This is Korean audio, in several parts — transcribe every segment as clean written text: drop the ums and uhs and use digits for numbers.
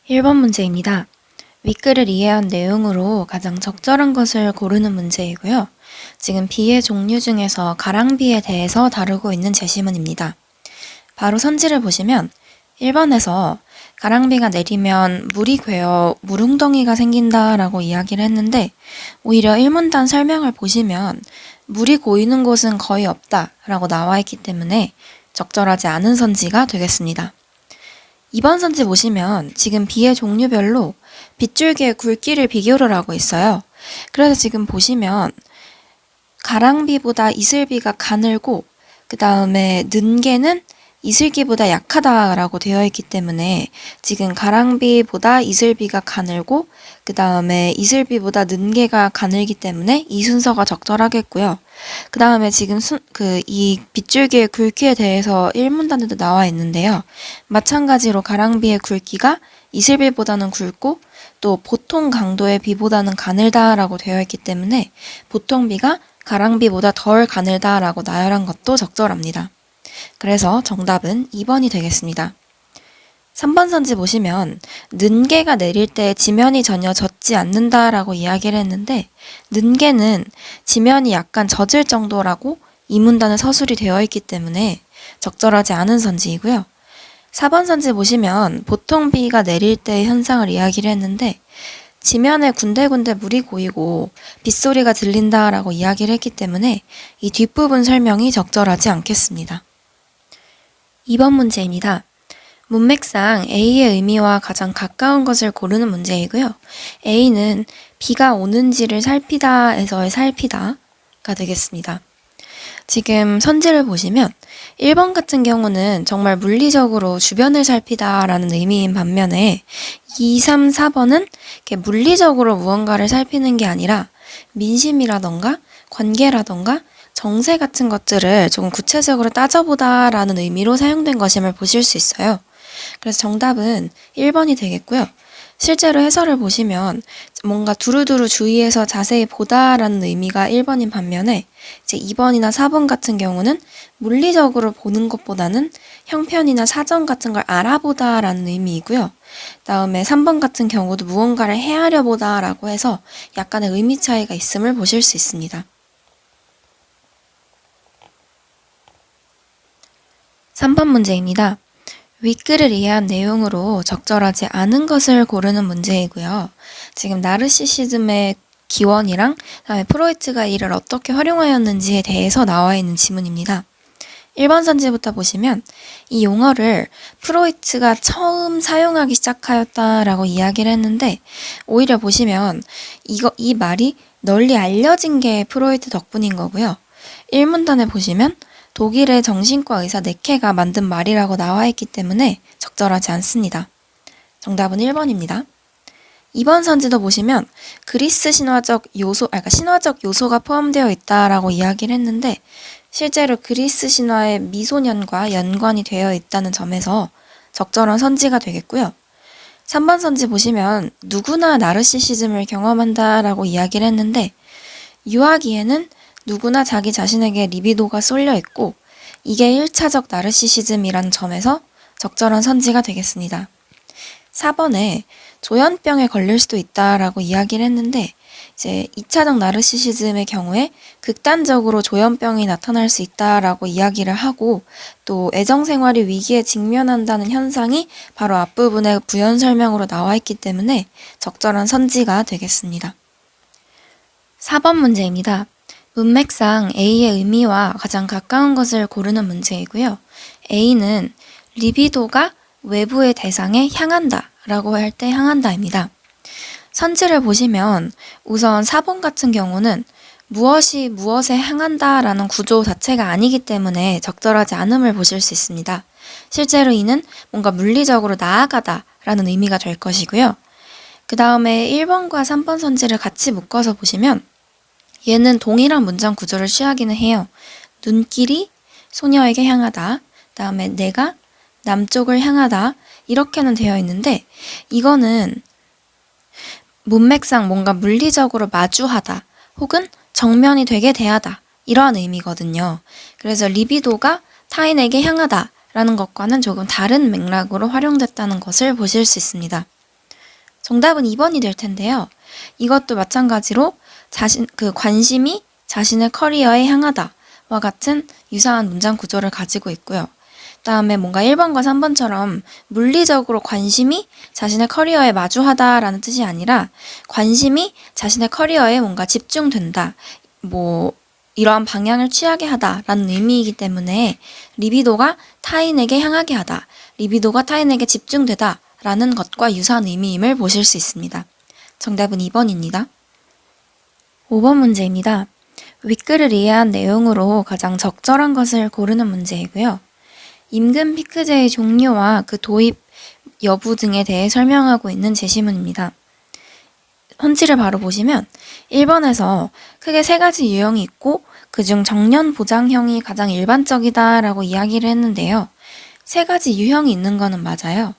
1번 문제입니다. 윗글을 이해한 내용으로 가장 적절한 것을 고르는 문제이고요. 지금 비의 종류 중에서 가랑비에 대해서 다루고 있는 제시문입니다. 바로 선지를 보시면 1번에서 가랑비가 내리면 물이 괴어 물웅덩이가 생긴다라고 이야기를 했는데 오히려 1문단 설명을 보시면 물이 고이는 곳은 거의 없다라고 나와 있기 때문에 적절하지 않은 선지가 되겠습니다. 2번 선지 보시면 지금 비의 종류별로 빗줄기의 굵기를 비교를 하고 있어요. 그래서 지금 보시면 가랑비보다 이슬비가 가늘고 그 다음에 는개는 이슬기보다 약하다라고 되어 있기 때문에 지금 가랑비보다 이슬비가 가늘고 그 다음에 이슬비보다 는개가 가늘기 때문에 이 순서가 적절하겠고요. 그 다음에 지금 이 빗줄기의 굵기에 대해서 1문단에도 나와 있는데요. 마찬가지로 가랑비의 굵기가 이슬비보다는 굵고 또 보통 강도의 비보다는 가늘다라고 되어 있기 때문에 보통 비가 가랑비보다 덜 가늘다라고 나열한 것도 적절합니다. 그래서 정답은 2번이 되겠습니다. 3번 선지 보시면 는개가 내릴 때 지면이 전혀 젖지 않는다라고 이야기를 했는데 는개는 지면이 약간 젖을 정도라고 이 문단에 서술이 되어 있기 때문에 적절하지 않은 선지이고요. 4번 선지 보시면 보통 비가 내릴 때의 현상을 이야기를 했는데 지면에 군데군데 물이 고이고 빗소리가 들린다라고 이야기를 했기 때문에 이 뒷부분 설명이 적절하지 않겠습니다. 2번 문제입니다. 문맥상 A의 의미와 가장 가까운 것을 고르는 문제이고요. A는 비가 오는지를 살피다에서의 살피다가 되겠습니다. 지금 선지를 보시면 1번 같은 경우는 정말 물리적으로 주변을 살피다라는 의미인 반면에 2, 3, 4번은 이렇게 물리적으로 무언가를 살피는 게 아니라 민심이라던가 관계라던가 정세 같은 것들을 조금 구체적으로 따져보다라는 의미로 사용된 것임을 보실 수 있어요. 그래서 정답은 1번이 되겠고요. 실제로 해설을 보시면 뭔가 두루두루 주의해서 자세히 보다라는 의미가 1번인 반면에 이제 2번이나 4번 같은 경우는 물리적으로 보는 것보다는 형편이나 사정 같은 걸 알아보다라는 의미이고요. 다음에 3번 같은 경우도 무언가를 헤아려 보다라고 해서 약간의 의미 차이가 있음을 보실 수 있습니다. 3번 문제입니다. 윗글을 이해한 내용으로 적절하지 않은 것을 고르는 문제이고요. 지금 나르시시즘의 기원이랑 그다음에 프로이트가 이를 어떻게 활용하였는지에 대해서 나와 있는 지문입니다. 1번 선지부터 보시면 이 용어를 프로이트가 처음 사용하기 시작하였다라고 이야기를 했는데 오히려 보시면 이 말이 널리 알려진 게 프로이트 덕분인 거고요. 1문단에 보시면 독일의 정신과 의사 네케가 만든 말이라고 나와 있기 때문에 적절하지 않습니다. 정답은 1번입니다. 2번 선지도 보시면 그리스 신화적 요소가 포함되어 있다라고 이야기를 했는데 실제로 그리스 신화의 미소년과 연관이 되어 있다는 점에서 적절한 선지가 되겠고요. 3번 선지 보시면 누구나 나르시시즘을 경험한다라고 이야기를 했는데 유아기에는 누구나 자기 자신에게 리비도가 쏠려 있고 이게 1차적 나르시시즘이란 점에서 적절한 선지가 되겠습니다. 4번에 조현병에 걸릴 수도 있다라고 이야기를 했는데 이제 2차적 나르시시즘의 경우에 극단적으로 조현병이 나타날 수 있다라고 이야기를 하고 또 애정생활이 위기에 직면한다는 현상이 바로 앞부분의 부연 설명으로 나와 있기 때문에 적절한 선지가 되겠습니다. 4번 문제입니다. 문맥상 A의 의미와 가장 가까운 것을 고르는 문제이고요. A는 리비도가 외부의 대상에 향한다 라고 할 때 향한다입니다. 선지를 보시면 우선 4번 같은 경우는 무엇이 무엇에 향한다 라는 구조 자체가 아니기 때문에 적절하지 않음을 보실 수 있습니다. 실제로 이는 뭔가 물리적으로 나아가다 라는 의미가 될 것이고요. 그 다음에 1번과 3번 선지를 같이 묶어서 보시면 얘는 동일한 문장 구조를 취하기는 해요. 눈길이 소녀에게 향하다. 다음에 내가 남쪽을 향하다. 이렇게는 되어 있는데 이거는 문맥상 뭔가 물리적으로 마주하다. 혹은 정면이 되게 대하다. 이러한 의미거든요. 그래서 리비도가 타인에게 향하다. 라는 것과는 조금 다른 맥락으로 활용됐다는 것을 보실 수 있습니다. 정답은 2번이 될 텐데요. 이것도 마찬가지로 관심이 자신의 커리어에 향하다와 같은 유사한 문장 구조를 가지고 있고요. 다음에 뭔가 1번과 3번처럼 물리적으로 관심이 자신의 커리어에 마주하다라는 뜻이 아니라 관심이 자신의 커리어에 뭔가 집중된다. 이러한 방향을 취하게 하다라는 의미이기 때문에 리비도가 타인에게 향하게 하다, 리비도가 타인에게 집중되다 라는 것과 유사한 의미임을 보실 수 있습니다. 정답은 2번입니다. 5번 문제입니다. 윗글을 이해한 내용으로 가장 적절한 것을 고르는 문제이고요. 임금 피크제의 종류와 그 도입 여부 등에 대해 설명하고 있는 제시문입니다. 선지를 바로 보시면 1번에서 크게 3가지 유형이 있고 그중 정년 보장형이 가장 일반적이다라고 이야기를 했는데요. 3가지 유형이 있는 거는 맞아요.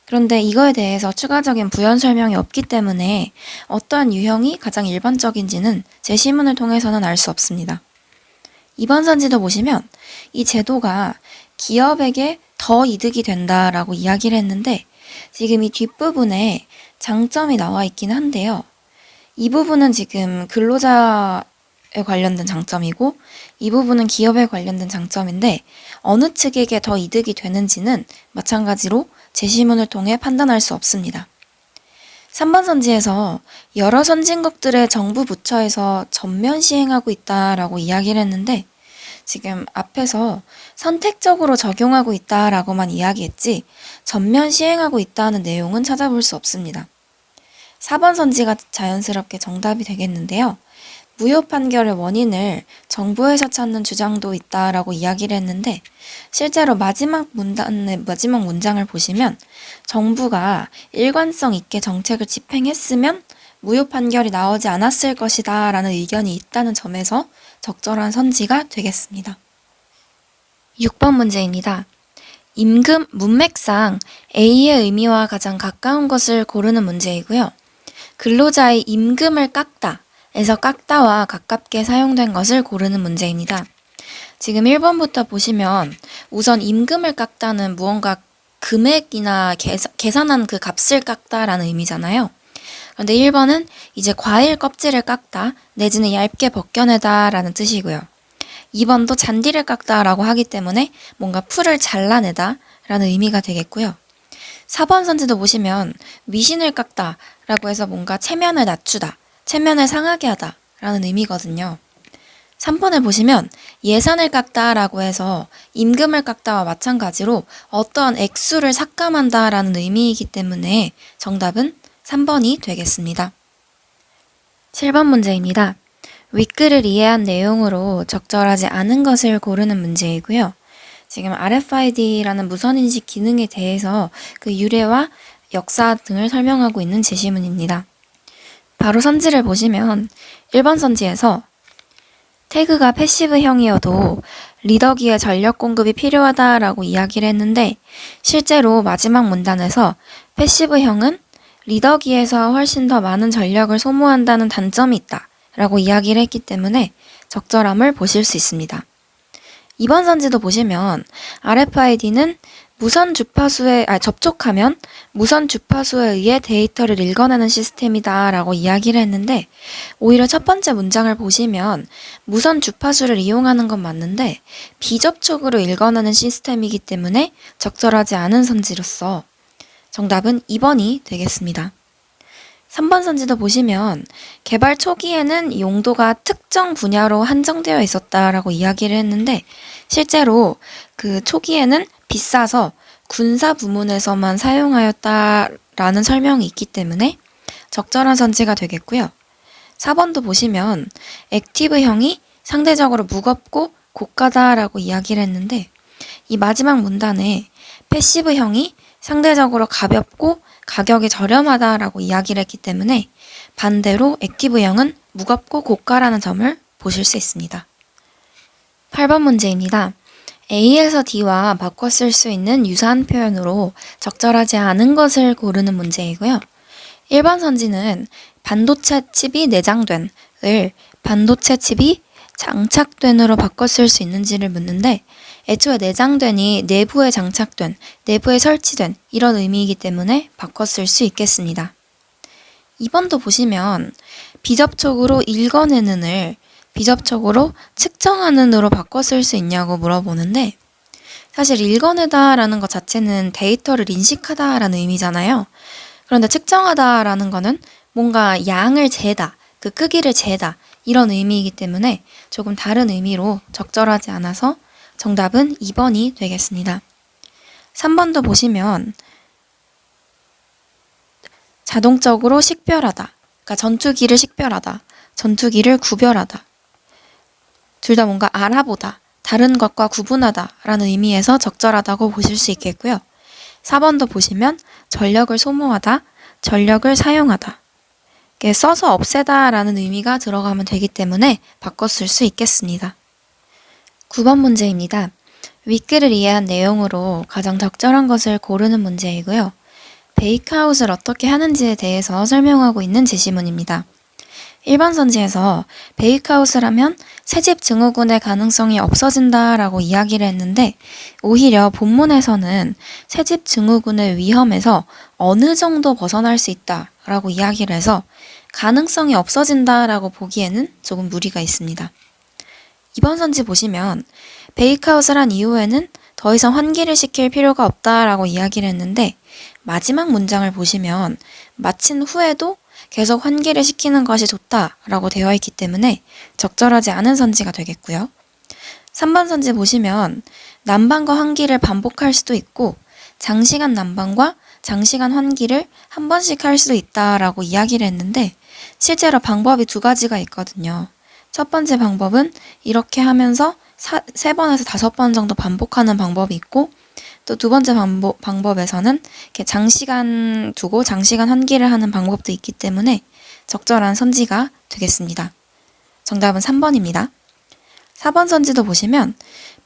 그런데 이거에 대해서 추가적인 부연 설명이 없기 때문에 어떠한 유형이 가장 일반적인지는 제시문을 통해서는 알 수 없습니다. 2번 선지도 보시면 이 제도가 기업에게 더 이득이 된다라고 이야기를 했는데 지금 이 뒷부분에 장점이 나와 있긴 한데요. 이 부분은 지금 근로자에 관련된 장점이고 이 부분은 기업에 관련된 장점인데 어느 측에게 더 이득이 되는지는 마찬가지로 제시문을 통해 판단할 수 없습니다. 3번 선지에서 여러 선진국들의 정부 부처에서 전면 시행하고 있다라고 이야기를 했는데 지금 앞에서 선택적으로 적용하고 있다라고만 이야기했지 전면 시행하고 있다는 내용은 찾아볼 수 없습니다. 4번 선지가 자연스럽게 정답이 되겠는데요. 무효 판결의 원인을 정부에서 찾는 주장도 있다라고 이야기를 했는데 실제로 마지막 문장을 보시면 정부가 일관성 있게 정책을 집행했으면 무효 판결이 나오지 않았을 것이다 라는 의견이 있다는 점에서 적절한 선지가 되겠습니다. 6번 문제입니다. 임금 문맥상 A의 의미와 가장 가까운 것을 고르는 문제이고요. 근로자의 임금을 깎다 에서 깎다와 가깝게 사용된 것을 고르는 문제입니다. 지금 1번부터 보시면 우선 임금을 깎다는 무언가 금액이나 계산한 그 값을 깎다라는 의미잖아요. 그런데 1번은 이제 과일 껍질을 깎다 내지는 얇게 벗겨내다 라는 뜻이고요. 2번도 잔디를 깎다 라고 하기 때문에 뭔가 풀을 잘라내다 라는 의미가 되겠고요. 4번 선지도 보시면 미신을 깎다 라고 해서 뭔가 체면을 낮추다, 체면을 상하게 하다 라는 의미거든요. 3번을 보시면 예산을 깎다 라고 해서 임금을 깎다와 마찬가지로 어떠한 액수를 삭감한다 라는 의미이기 때문에 정답은 3번이 되겠습니다. 7번 문제입니다. 윗글을 이해한 내용으로 적절하지 않은 것을 고르는 문제이고요. 지금 RFID라는 무선인식 기능에 대해서 그 유래와 역사 등을 설명하고 있는 제시문입니다. 바로 선지를 보시면 1번 선지에서 태그가 패시브형이어도 리더기에 전력 공급이 필요하다라고 이야기를 했는데 실제로 마지막 문단에서 패시브형은 리더기에서 훨씬 더 많은 전력을 소모한다는 단점이 있다 라고 이야기를 했기 때문에 적절함을 보실 수 있습니다. 2번 선지도 보시면 RFID는 접촉하면 무선 주파수에 의해 데이터를 읽어내는 시스템이다 라고 이야기를 했는데 오히려 첫 번째 문장을 보시면 무선 주파수를 이용하는 건 맞는데 비접촉으로 읽어내는 시스템이기 때문에 적절하지 않은 선지로서 정답은 2번이 되겠습니다. 3번 선지도 보시면 개발 초기에는 용도가 특정 분야로 한정되어 있었다라고 이야기를 했는데 실제로 그 초기에는 비싸서 군사 부문에서만 사용하였다라는 설명이 있기 때문에 적절한 선지가 되겠고요. 4번도 보시면 액티브형이 상대적으로 무겁고 고가다라고 이야기를 했는데 이 마지막 문단에 패시브형이 상대적으로 가볍고 가격이 저렴하다라고 이야기를 했기 때문에 반대로 액티브형은 무겁고 고가라는 점을 보실 수 있습니다. 8번 문제입니다. A에서 D와 바꿔 쓸 수 있는 유사한 표현으로 적절하지 않은 것을 고르는 문제이고요. 1번 선지는 반도체 칩이 내장된을 반도체 칩이 장착된으로 바꿔 쓸 수 있는지를 묻는데 애초에 내장된이 내부에 장착된, 내부에 설치된 이런 의미이기 때문에 바꿔 쓸 수 있겠습니다. 2번도 보시면 비접촉으로 읽어내는을 비접촉으로 측정하는으로 바꿔 쓸 수 있냐고 물어보는데, 사실 읽어내다라는 것 자체는 데이터를 인식하다라는 의미잖아요. 그런데 측정하다라는 거는 뭔가 양을 재다, 그 크기를 재다 이런 의미이기 때문에 조금 다른 의미로 적절하지 않아서 정답은 2번이 되겠습니다. 3번도 보시면 자동적으로 식별하다, 그러니까 전투기를 식별하다, 전투기를 구별하다. 둘 다 뭔가 알아보다, 다른 것과 구분하다 라는 의미에서 적절하다고 보실 수 있겠고요. 4번도 보시면 전력을 소모하다, 전력을 사용하다. 써서 없애다 라는 의미가 들어가면 되기 때문에 바꿔 쓸 수 있겠습니다. 9번 문제입니다. 윗글을 이해한 내용으로 가장 적절한 것을 고르는 문제이고요. 베이크아웃을 어떻게 하는지에 대해서 설명하고 있는 제시문입니다. 1번 선지에서 베이크아웃을 하면 새집 증후군의 가능성이 없어진다 라고 이야기를 했는데, 오히려 본문에서는 새집 증후군의 위험에서 어느 정도 벗어날 수 있다 라고 이야기를 해서 가능성이 없어진다 라고 보기에는 조금 무리가 있습니다. 2번 선지 보시면 베이크아웃을 한 이후에는 더 이상 환기를 시킬 필요가 없다 라고 이야기를 했는데, 마지막 문장을 보시면 마친 후에도 계속 환기를 시키는 것이 좋다라고 되어 있기 때문에 적절하지 않은 선지가 되겠고요. 3번 선지 보시면 난방과 환기를 반복할 수도 있고 장시간 난방과 장시간 환기를 한 번씩 할 수도 있다라고 이야기를 했는데, 실제로 방법이 2가지가 있거든요. 첫 번째 방법은 이렇게 하면서 3번에서 5번 정도 반복하는 방법이 있고, 또 2번째 방법에서는 이렇게 장시간 두고 장시간 환기를 하는 방법도 있기 때문에 적절한 선지가 되겠습니다. 정답은 3번입니다. 4번 선지도 보시면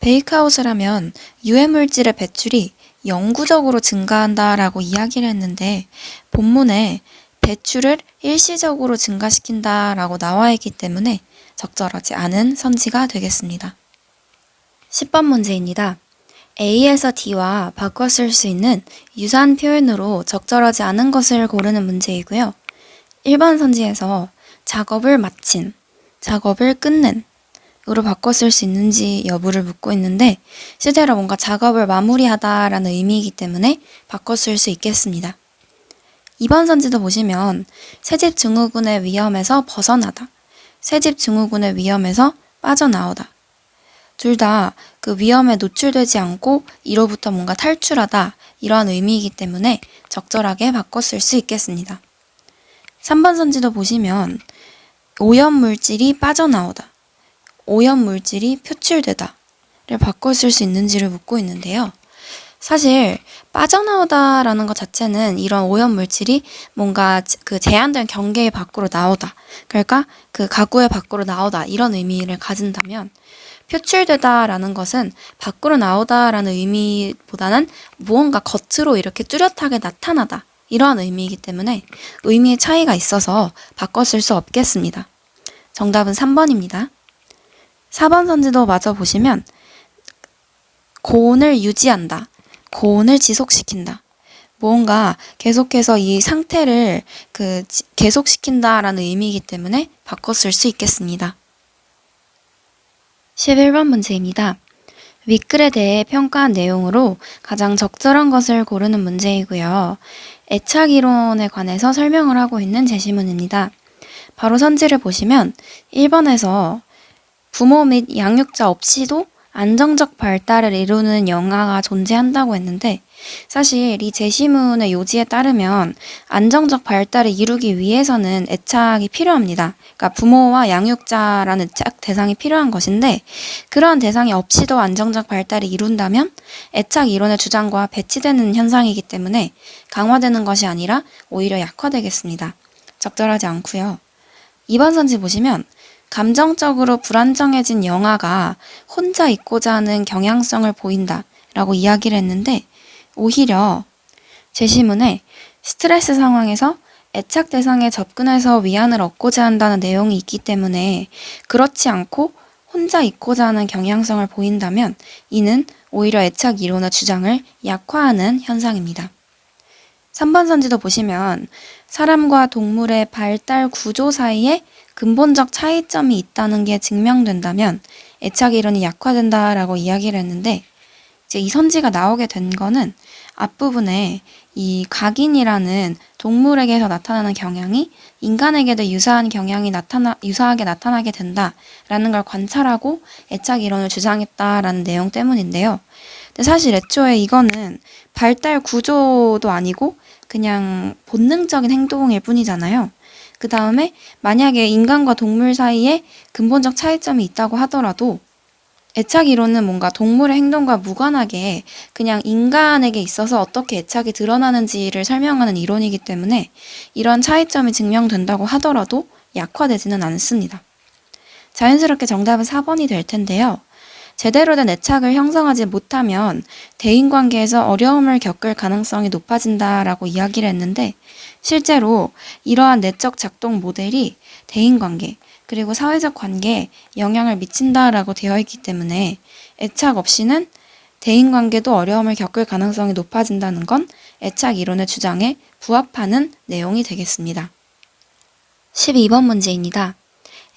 베이크아웃을 하면 유해물질의 배출이 영구적으로 증가한다라고 이야기를 했는데, 본문에 배출을 일시적으로 증가시킨다라고 나와 있기 때문에 적절하지 않은 선지가 되겠습니다. 10번 문제입니다. A에서 D와 바꿔 쓸 수 있는 유사한 표현으로 적절하지 않은 것을 고르는 문제이고요. 1번 선지에서 작업을 마친, 작업을 끝낸 으로 바꿔 쓸 수 있는지 여부를 묻고 있는데, 실제로 뭔가 작업을 마무리하다라는 의미이기 때문에 바꿔 쓸 수 있겠습니다. 2번 선지도 보시면 새집 증후군의 위험에서 벗어나다, 새집 증후군의 위험에서 빠져나오다. 둘 다 그 위험에 노출되지 않고 이로부터 뭔가 탈출하다 이러한 의미이기 때문에 적절하게 바꿔 쓸 수 있겠습니다. 3번 선지도 보시면 오염물질이 빠져나오다, 오염물질이 표출되다를 바꿔 쓸 수 있는지를 묻고 있는데요. 사실 빠져나오다라는 것 자체는 이런 오염물질이 뭔가 그 제한된 경계 밖으로 나오다, 그러니까 그 가구의 밖으로 나오다 이런 의미를 가진다면, 표출되다라는 것은 밖으로 나오다라는 의미보다는 무언가 겉으로 이렇게 뚜렷하게 나타나다 이러한 의미이기 때문에 의미의 차이가 있어서 바꿔 쓸 수 없겠습니다. 정답은 3번입니다. 4번 선지도 마저 보시면 고온을 유지한다, 고온을 지속시킨다. 뭔가 계속해서 이 상태를 계속시킨다라는 의미이기 때문에 바꿔 쓸 수 있겠습니다. 11번 문제입니다. 윗글에 대해 평가한 내용으로 가장 적절한 것을 고르는 문제이고요. 애착이론에 관해서 설명을 하고 있는 제시문입니다. 바로 선지를 보시면 1번에서 부모 및 양육자 없이도 안정적 발달을 이루는 영아가 존재한다고 했는데, 사실 이 제시문의 요지에 따르면 안정적 발달을 이루기 위해서는 애착이 필요합니다. 그러니까 부모와 양육자라는 애착 대상이 필요한 것인데, 그러한 대상이 없이도 안정적 발달을 이룬다면 애착 이론의 주장과 배치되는 현상이기 때문에 강화되는 것이 아니라 오히려 약화되겠습니다. 적절하지 않고요. 2번 선지 보시면 감정적으로 불안정해진 영아가 혼자 있고자 하는 경향성을 보인다 라고 이야기를 했는데, 오히려 제시문에 스트레스 상황에서 애착 대상에 접근해서 위안을 얻고자 한다는 내용이 있기 때문에 그렇지 않고 혼자 있고자 하는 경향성을 보인다면 이는 오히려 애착 이론의 주장을 약화하는 현상입니다. 3번 선지도 보시면 사람과 동물의 발달 구조 사이에 근본적 차이점이 있다는 게 증명된다면 애착 이론이 약화된다라고 이야기를 했는데, 이제 이 선지가 나오게 된 거는 앞부분에 이 각인이라는 동물에게서 나타나는 경향이 인간에게도 유사하게 나타나게 된다라는 걸 관찰하고 애착 이론을 주장했다라는 내용 때문인데요. 근데 사실 애초에 이거는 발달 구조도 아니고 그냥 본능적인 행동일 뿐이잖아요. 그 다음에 만약에 인간과 동물 사이에 근본적 차이점이 있다고 하더라도 애착 이론은 뭔가 동물의 행동과 무관하게 그냥 인간에게 있어서 어떻게 애착이 드러나는지를 설명하는 이론이기 때문에 이런 차이점이 증명된다고 하더라도 약화되지는 않습니다. 자연스럽게 정답은 4번이 될 텐데요. 제대로 된 애착을 형성하지 못하면 대인관계에서 어려움을 겪을 가능성이 높아진다라고 이야기를 했는데, 실제로 이러한 내적 작동 모델이 대인관계 그리고 사회적 관계에 영향을 미친다라고 되어 있기 때문에 애착 없이는 대인관계도 어려움을 겪을 가능성이 높아진다는 건 애착 이론의 주장에 부합하는 내용이 되겠습니다. 12번 문제입니다.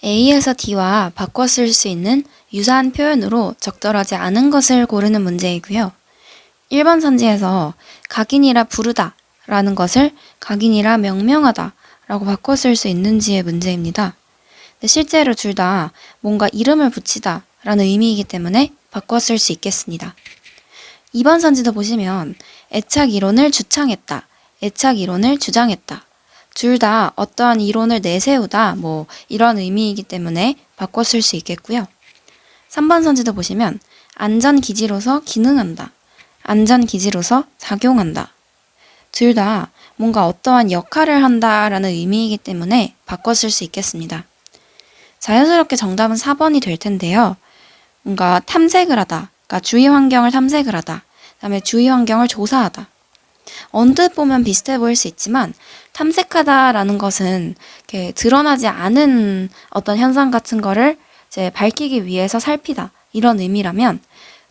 A에서 D와 바꿔 쓸 수 있는 유사한 표현으로 적절하지 않은 것을 고르는 문제이고요. 1번 선지에서 각인이라 부르다 라는 것을 각인이라 명명하다 라고 바꿔 쓸 수 있는지의 문제입니다. 근데 실제로 둘 다 뭔가 이름을 붙이다 라는 의미이기 때문에 바꿔 쓸 수 있겠습니다. 2번 선지도 보시면 애착 이론을 주창했다, 애착 이론을 주장했다. 둘 다 어떠한 이론을 내세우다 이런 의미이기 때문에 바꿔 쓸 수 있겠고요. 3번 선지도 보시면 안전기지로서 기능한다, 안전기지로서 작용한다. 둘 다 뭔가 어떠한 역할을 한다라는 의미이기 때문에 바꿔 쓸 수 있겠습니다. 자연스럽게 정답은 4번이 될 텐데요. 뭔가 탐색을 하다, 그러니까 주위 환경을 탐색을 하다, 그다음에 주위 환경을 조사하다. 언뜻 보면 비슷해 보일 수 있지만 탐색하다라는 것은 이렇게 드러나지 않은 어떤 현상 같은 거를 이제 밝히기 위해서 살피다 이런 의미라면,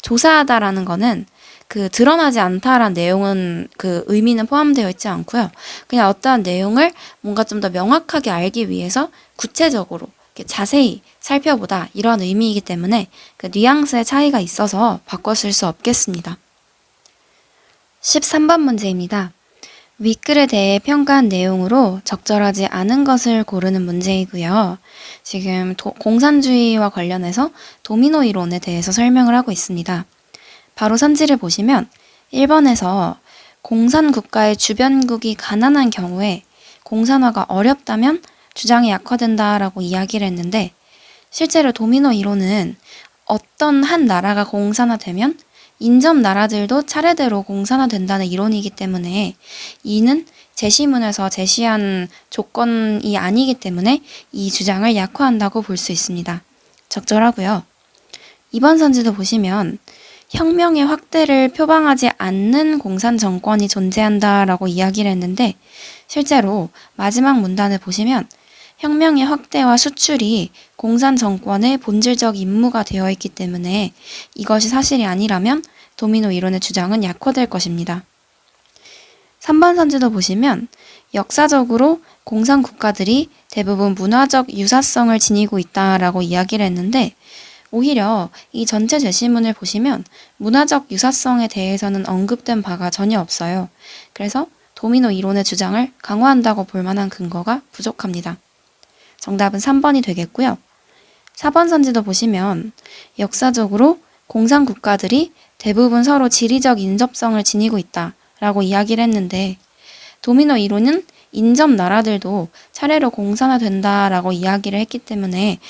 조사하다라는 거는 그 드러나지 않다라는 내용은 그 의미는 포함되어 있지 않고요. 그냥 어떠한 내용을 뭔가 좀 더 명확하게 알기 위해서 구체적으로 이렇게 자세히 살펴보다 이런 의미이기 때문에 그 뉘앙스의 차이가 있어서 바꿔 쓸 수 없겠습니다. 13번 문제입니다. 윗글에 대해 평가한 내용으로 적절하지 않은 것을 고르는 문제이고요. 지금 공산주의와 관련해서 도미노 이론에 대해서 설명을 하고 있습니다. 바로 선지를 보시면 1번에서 공산국가의 주변국이 가난한 경우에 공산화가 어렵다면 주장이 약화된다라고 이야기를 했는데, 실제로 도미노 이론은 어떤 한 나라가 공산화되면 인접 나라들도 차례대로 공산화된다는 이론이기 때문에 이는 제시문에서 제시한 조건이 아니기 때문에 이 주장을 약화한다고 볼 수 있습니다. 적절하고요. 2번 선지도 보시면 혁명의 확대를 표방하지 않는 공산 정권이 존재한다라고 이야기를 했는데, 실제로 마지막 문단을 보시면 혁명의 확대와 수출이 공산 정권의 본질적 임무가 되어 있기 때문에 이것이 사실이 아니라면 도미노 이론의 주장은 약화될 것입니다. 3번 선지도 보시면 역사적으로 공산 국가들이 대부분 문화적 유사성을 지니고 있다라고 이야기를 했는데, 오히려 이 전체 제시문을 보시면 문화적 유사성에 대해서는 언급된 바가 전혀 없어요. 그래서 도미노 이론의 주장을 강화한다고 볼 만한 근거가 부족합니다. 정답은 3번이 되겠고요. 4번 선지도 보시면 역사적으로 공산 국가들이 대부분 서로 지리적 인접성을 지니고 있다라고 이야기를 했는데, 도미노 이론은 인접 나라들도 차례로 공산화된다라고 이야기를 했기 때문에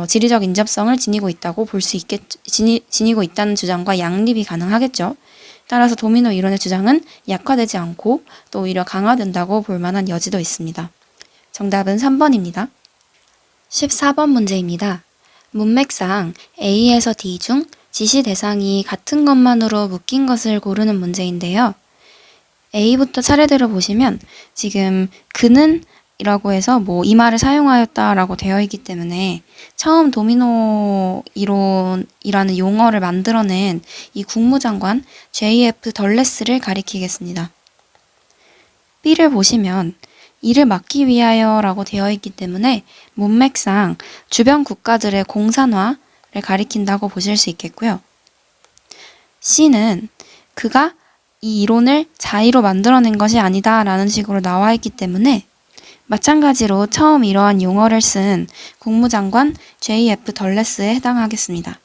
지리적 인접성을 지니고 있다고 볼 수 지니고 있다는 주장과 양립이 가능하겠죠. 따라서 도미노 이론의 주장은 약화되지 않고 또 오히려 강화된다고 볼 만한 여지도 있습니다. 정답은 3번입니다. 14번 문제입니다. 문맥상 A에서 D 중 지시 대상이 같은 것만으로 묶인 것을 고르는 문제인데요. A부터 차례대로 보시면 지금 그는 이라고 해서 이 말을 사용하였다라고 되어 있기 때문에 처음 도미노 이론이라는 용어를 만들어낸 이 국무장관 JF 덜레스를 가리키겠습니다. B를 보시면 이를 막기 위하여 라고 되어 있기 때문에 문맥상 주변 국가들의 공산화를 가리킨다고 보실 수 있겠고요. C는 그가 이 이론을 자의로 만들어낸 것이 아니다 라는 식으로 나와 있기 때문에 마찬가지로 처음 이러한 용어를 쓴 국무장관 J.F. 덜레스에 해당하겠습니다.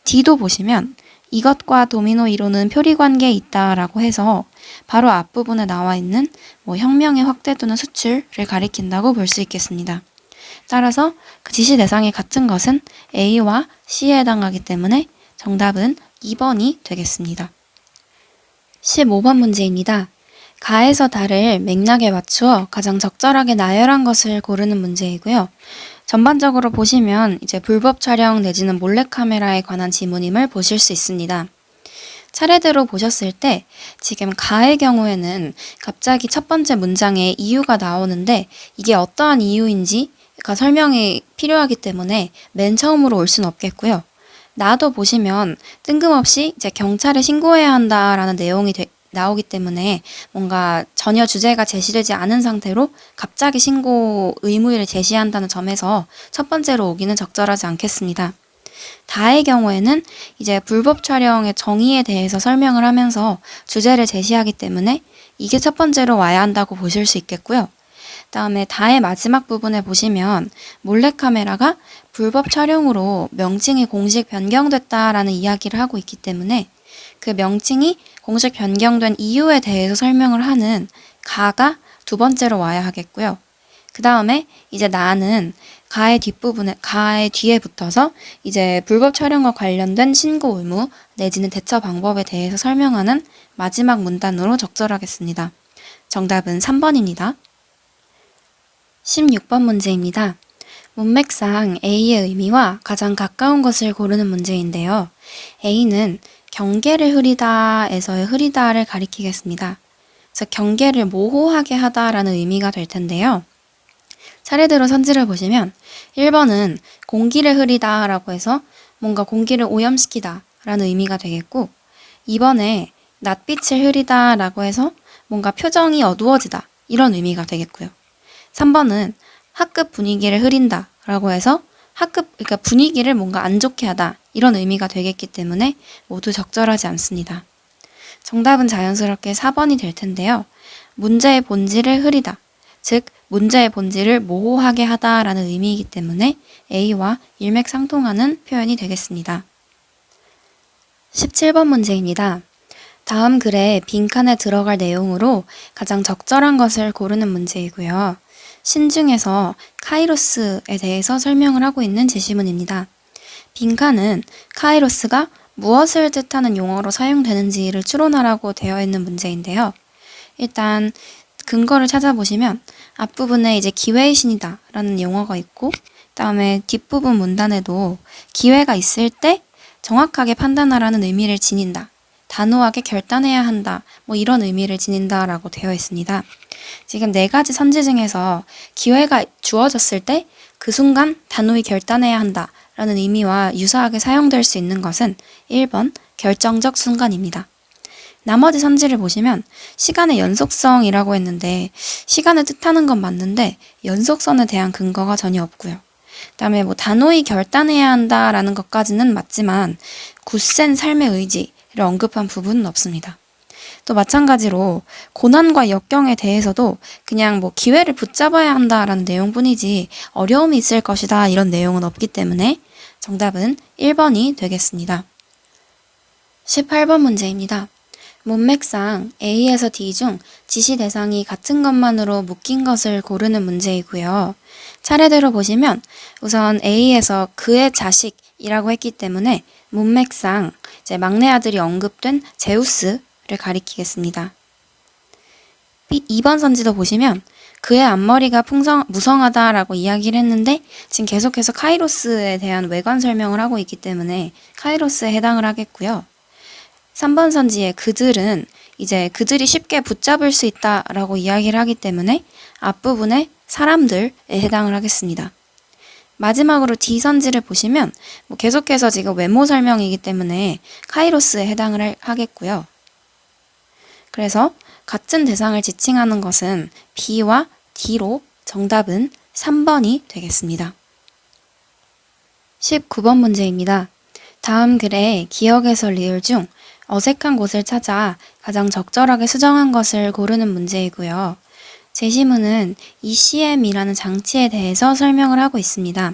D도 보시면 이것과 도미노 이론은 표리관계에 있다라고 해서 바로 앞부분에 나와 있는 혁명의 확대 또는 수출을 가리킨다고 볼 수 있겠습니다. 따라서 그 지시 대상이 같은 것은 A와 C에 해당하기 때문에 정답은 2번이 되겠습니다. 15번 문제입니다. 가에서 다를 맥락에 맞추어 가장 적절하게 나열한 것을 고르는 문제이고요. 전반적으로 보시면 이제 불법 촬영 내지는 몰래카메라에 관한 지문임을 보실 수 있습니다. 차례대로 보셨을 때 지금 가의 경우에는 갑자기 첫 번째 문장에 이유가 나오는데 이게 어떠한 이유인지가 설명이 필요하기 때문에 맨 처음으로 올 수는 없겠고요. 나도 보시면 뜬금없이 이제 경찰에 신고해야 한다라는 내용이 나오기 때문에 뭔가 전혀 주제가 제시되지 않은 상태로 갑자기 신고 의무를 제시한다는 점에서 첫 번째로 오기는 적절하지 않겠습니다. 다의 경우에는 이제 불법 촬영의 정의에 대해서 설명을 하면서 주제를 제시하기 때문에 이게 첫 번째로 와야 한다고 보실 수 있겠고요. 다음에 다의 마지막 부분에 보시면 몰래카메라가 불법 촬영으로 명칭이 공식 변경됐다라는 이야기를 하고 있기 때문에 그 명칭이 공식 변경된 이유에 대해서 설명을 하는 가가 두 번째로 와야 하겠고요. 그 다음에 이제 나는 가의 뒤에 붙어서 이제 불법 촬영과 관련된 신고 의무 내지는 대처 방법에 대해서 설명하는 마지막 문단으로 적절하겠습니다. 정답은 3번입니다. 16번 문제입니다. 문맥상 A의 의미와 가장 가까운 것을 고르는 문제인데요. A는 경계를 흐리다에서의 흐리다를 가리키겠습니다. 그래서 경계를 모호하게 하다라는 의미가 될 텐데요. 차례대로 선지를 보시면 1번은 공기를 흐리다라고 해서 뭔가 공기를 오염시키다 라는 의미가 되겠고 2번에 낯빛을 흐리다라고 해서 뭔가 표정이 어두워지다 이런 의미가 되겠고요. 3번은 학급 분위기를 흐린다 라고 해서 그러니까 분위기를 뭔가 안 좋게 하다 이런 의미가 되겠기 때문에 모두 적절하지 않습니다. 정답은 자연스럽게 4번이 될 텐데요. 문제의 본질을 흐리다, 즉 문제의 본질을 모호하게 하다라는 의미이기 때문에 A와 일맥상통하는 표현이 되겠습니다. 17번 문제입니다. 다음 글에 빈칸에 들어갈 내용으로 가장 적절한 것을 고르는 문제이고요. 신중에서 카이로스에 대해서 설명을 하고 있는 제시문입니다. 빈칸은 카이로스가 무엇을 뜻하는 용어로 사용되는지를 추론하라고 되어 있는 문제인데요. 일단 근거를 찾아보시면 앞부분에 이제 기회의 신이다 라는 용어가 있고 그다음에 뒷부분 문단에도 기회가 있을 때 정확하게 판단하라는 의미를 지닌다. 단호하게 결단해야 한다. 이런 의미를 지닌다라고 되어 있습니다. 지금 4가지 선지 중에서 기회가 주어졌을 때 그 순간 단호히 결단해야 한다 라는 의미와 유사하게 사용될 수 있는 것은 1번 결정적 순간입니다. 나머지 선지를 보시면 시간의 연속성이라고 했는데 시간을 뜻하는 건 맞는데 연속성에 대한 근거가 전혀 없고요. 그다음에 단호히 결단해야 한다라는 것까지는 맞지만 굳센 삶의 의지를 언급한 부분은 없습니다. 또 마찬가지로 고난과 역경에 대해서도 그냥 기회를 붙잡아야 한다라는 내용뿐이지 어려움이 있을 것이다 이런 내용은 없기 때문에 정답은 1번이 되겠습니다. 18번 문제입니다. 문맥상 A에서 D 중 지시 대상이 같은 것만으로 묶인 것을 고르는 문제이고요. 차례대로 보시면 우선 A에서 그의 자식이라고 했기 때문에 문맥상 이제 막내 아들이 언급된 제우스를 가리키겠습니다. 2번 선지도 보시면 그의 앞머리가 무성하다라고 이야기를 했는데 지금 계속해서 카이로스에 대한 외관 설명을 하고 있기 때문에 카이로스에 해당을 하겠고요. 3번 선지의 그들은 이제 그들이 쉽게 붙잡을 수 있다라고 이야기를 하기 때문에 앞부분에 사람들에 해당을 하겠습니다. 마지막으로 D 선지를 보시면 계속해서 지금 외모 설명이기 때문에 카이로스에 해당을 하겠고요. 그래서 같은 대상을 지칭하는 것은 B와 D로 정답은 3번이 되겠습니다. 19번 문제입니다. 다음 글에 기억에서 리을 중 어색한 곳을 찾아 가장 적절하게 수정한 것을 고르는 문제이고요. 제시문은 ECM이라는 장치에 대해서 설명을 하고 있습니다.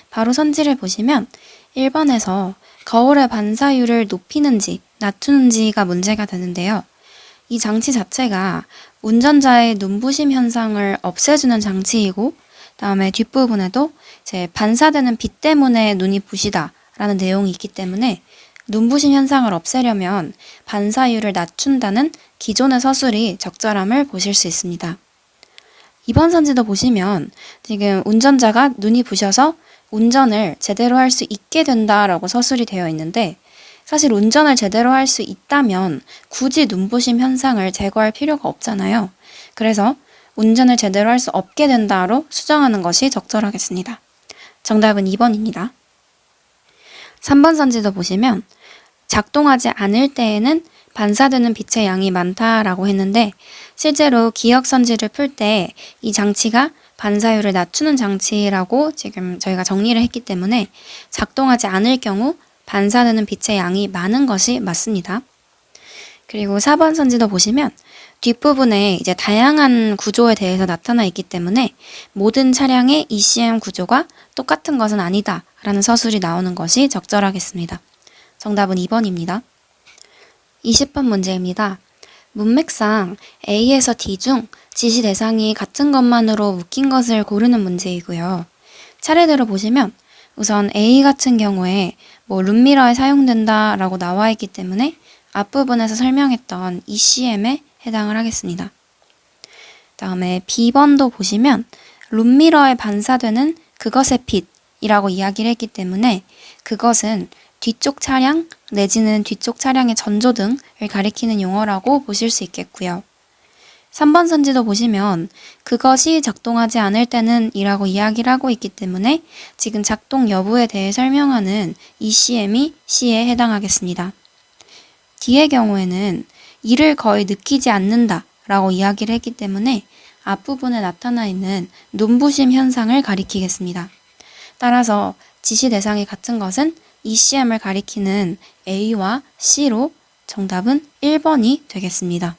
바로 선지를 보시면 1번에서 거울의 반사율을 높이는지 낮추는지가 문제가 되는데요. 이 장치 자체가 운전자의 눈부심 현상을 없애주는 장치이고, 다음에 뒷부분에도 이제 반사되는 빛 때문에 눈이 부시다 라는 내용이 있기 때문에 눈부심 현상을 없애려면 반사율을 낮춘다는 기존의 서술이 적절함을 보실 수 있습니다. 이번 선지도 보시면 지금 운전자가 눈이 부셔서 운전을 제대로 할 수 있게 된다라고 서술이 되어 있는데, 사실 운전을 제대로 할 수 있다면 굳이 눈부심 현상을 제거할 필요가 없잖아요. 그래서 운전을 제대로 할 수 없게 된다로 수정하는 것이 적절하겠습니다. 정답은 2번입니다. 3번 선지도 보시면 작동하지 않을 때에는 반사되는 빛의 양이 많다라고 했는데, 실제로 기억 선지를 풀 때 이 장치가 반사율을 낮추는 장치라고 지금 저희가 정리를 했기 때문에 작동하지 않을 경우 반사되는 빛의 양이 많은 것이 맞습니다. 그리고 4번 선지도 보시면 뒷부분에 이제 다양한 구조에 대해서 나타나 있기 때문에 모든 차량의 ECM 구조가 똑같은 것은 아니다 라는 서술이 나오는 것이 적절하겠습니다. 정답은 2번입니다. 20번 문제입니다. 문맥상 A에서 D 중 지시 대상이 같은 것만으로 묶인 것을 고르는 문제이고요. 차례대로 보시면 우선 A 같은 경우에 룸미러에 사용된다 라고 나와 있기 때문에 앞부분에서 설명했던 ECM에 해당을 하겠습니다. 다음에 B번도 보시면 룸미러에 반사되는 그것의 빛이라고 이야기를 했기 때문에 그것은 뒤쪽 차량 내지는 뒤쪽 차량의 전조등을 가리키는 용어라고 보실 수 있겠고요. 3번 선지도 보시면 그것이 작동하지 않을 때는 이라고 이야기를 하고 있기 때문에 지금 작동 여부에 대해 설명하는 ECM이 C에 해당하겠습니다. D의 경우에는 이를 거의 느끼지 않는다 라고 이야기를 했기 때문에 앞부분에 나타나 있는 눈부심 현상을 가리키겠습니다. 따라서 지시 대상이 같은 것은 ECM을 가리키는 A와 C로 정답은 1번이 되겠습니다.